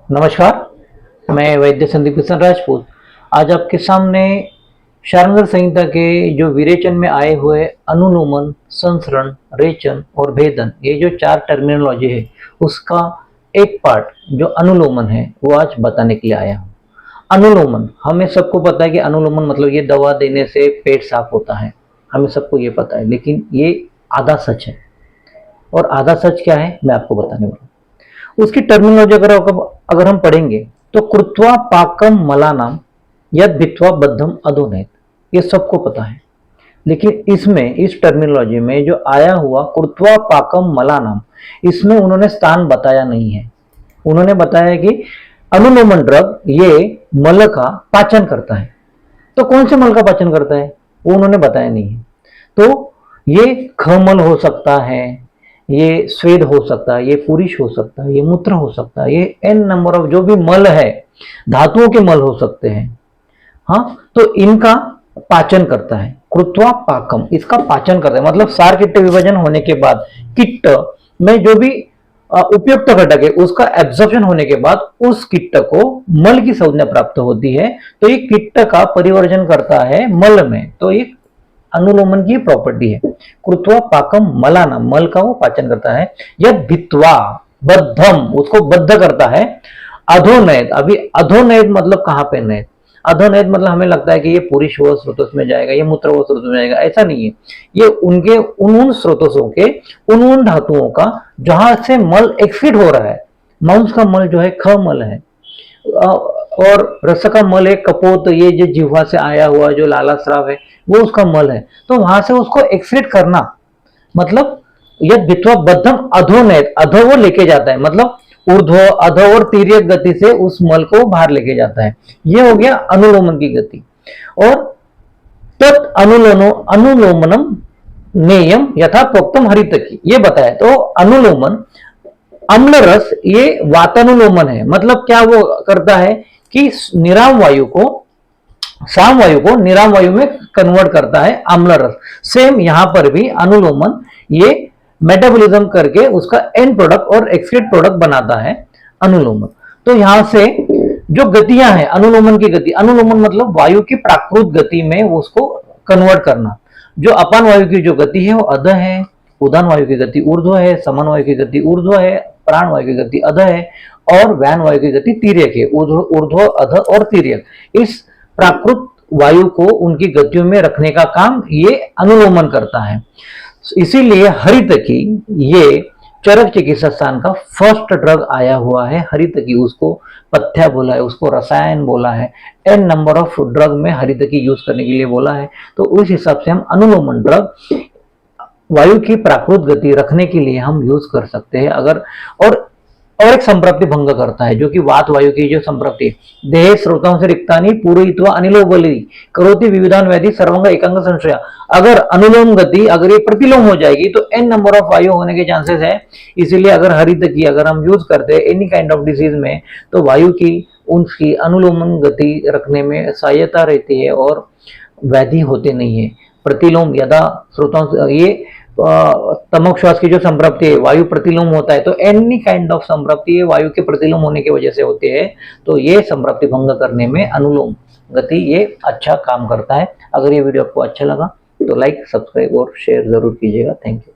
नमस्कार, मैं वैद्य संदीप किशन राजपूत आज आपके सामने शारंगर संहिता के जो विरेचन में आए हुए अनुलोमन, संसरण, रेचन और भेदन, ये जो 4 टर्मिनोलॉजी है उसका एक पार्ट जो अनुलोमन है वो आज बताने के लिए आया हूँ। अनुलोमन हमें सबको पता है कि अनुलोमन मतलब ये दवा देने से पेट साफ होता है, हमें सबको ये पता है, लेकिन ये आधा सच है। और आधा सच क्या है मैं आपको बताने वाला हूँ। उसकी टर्मिनोलॉजी अगर हम पढ़ेंगे तो कृत्वा पाकम मलानाम यद भित्वा बद्धम अधोनैत, ये सबको पता है। लेकिन इसमें इस टर्मिनोलॉजी में जो आया हुआ कृत्वा पाकम मलानाम, इसमें उन्होंने स्थान बताया नहीं है। उन्होंने बताया कि अनुलोमन ड्रग ये मल का पाचन करता है। तो कौन से मल का पाचन करता है वो उन्होंने बताया नहीं है। तो ये खमल हो सकता है, ये स्वेद हो सकता है, ये पुरुष हो सकता है, ये मूत्र हो सकता है, ये एन नंबर ऑफ जो भी मल है, धातुओं के मल हो सकते हैं। हाँ, तो इनका पाचन करता है। कृत्वा पाकम, इसका पाचन करता है मतलब सार किट्ट विभाजन होने के बाद किट्ट में जो भी उपयुक्त घटक है उसका एब्जॉर्प्शन होने के बाद उस किट्ट को मल की संज्ञा प्राप्त होती है। तो ये किट्ट का परिवर्जन करता है मल में। तो ये अनुलोमन की प्रॉपर्टी है। कृत्वा पाकम मलाना, मल का वो पाचन करता है। यद भित्वा बद्धम, उसको बद्ध करता है। अधोनयत, अभी अधोनयत मतलब कहां पे नयत? अधोनयत मतलब हमें लगता है कि ये पुरुष वो स्रोतों में जाएगा, ये मूत्र वो स्रोतों में जाएगा, ऐसा नहीं है। ये उनके उन स्रोतों के उन धातुओं का जहां से मल एक्सक्रीट हो रहा है। मांस का मल जो है ख मल है, और रस का मल है कपोत, ये जो जिह्वा से आया हुआ जो लाला स्राव है वो उसका मल है। तो वहां से उसको एक्सक्रीट करना मतलब यद भित्वा बद्धम अधोनयत, अधो वो लेके जाता है मतलब ऊर्ध्व अधो और तिर्यक गति से उस मल को बाहर लेके जाता है। ये हो गया अनुलोमन की गति। और तत् अनुलोमनम नेयम यथा प्रोक्तम हरितकी, ये बताया। तो अनुलोमन अम्ल रस ये वातानुलोमन है। मतलब क्या वो करता है कि निराम वायु को, साम वायु को निराम वायु में कन्वर्ट करता है अम्ल रस। सेम यहां पर भी अनुलोमन ये मेटाबॉलिज्म करके उसका एंड प्रोडक्ट और एक्सक्रीट प्रोडक्ट बनाता है अनुलोमन। तो यहां से जो गतियां हैं अनुलोमन की गति, अनुलोमन मतलब वायु की प्राकृत गति में उसको कन्वर्ट करना। जो अपान वायु की जो गति है वो अध है, उदान वायु की गति ऊर्ध्व है, समान वायु की गति ऊर्ध्व है, प्राण वायु की गति अध है, और व्यान वायु की गति तिर्यक है। ऊर्ध्व, अध और तिर्यक, इस प्राकृत वायु को उनकी गतियों में रखने का काम ये अनुलोमन करता है। इसीलिए हरितकी ये चरक चिकित्सा स्थान का फर्स्ट ड्रग आया हुआ है। हरितकी, उसको पथ्या बोला है, उसको रसायन बोला है, एन नंबर ऑफ ड्रग में हरितकी यूज करने के लिए बोला है। तो उस हिसाब से हम अनुलोमन ड्रग वायु की प्राकृत गति रखने के लिए हम यूज कर सकते हैं। अगर और एक संप्राप्ति भंग करता है, जो कि वात वायु की जो संप्राप्ति, देह स्रोतों से रिक्तानी पूरयित्वा अनिलो बलि करोति विविधान व्याधि सर्वंग एकांग संशया। अगर अनुलोम गति अगर ये प्रतिलोम हो जाएगी तो एन नंबर ऑफ वायु होने के चांसेस है। इसीलिए अगर हरितकी अगर हम यूज करते हैं एनी काइंड ऑफ डिसीज में तो वायु की उनकी अनुलोमन गति रखने में सहायता रहती है और व्याधि होते नहीं है। प्रतिलोम यदा स्रोतों, ये तमक श्वास की जो संप्राप्ति है वायु प्रतिलोम होता है, तो एनी काइंड ऑफ संप्राप्ति वायु के प्रतिलोम होने की वजह से होती है। तो ये संप्राप्ति भंग करने में अनुलोम गति ये अच्छा काम करता है। अगर ये वीडियो आपको अच्छा लगा तो लाइक, सब्सक्राइब और शेयर जरूर कीजिएगा। Thank you.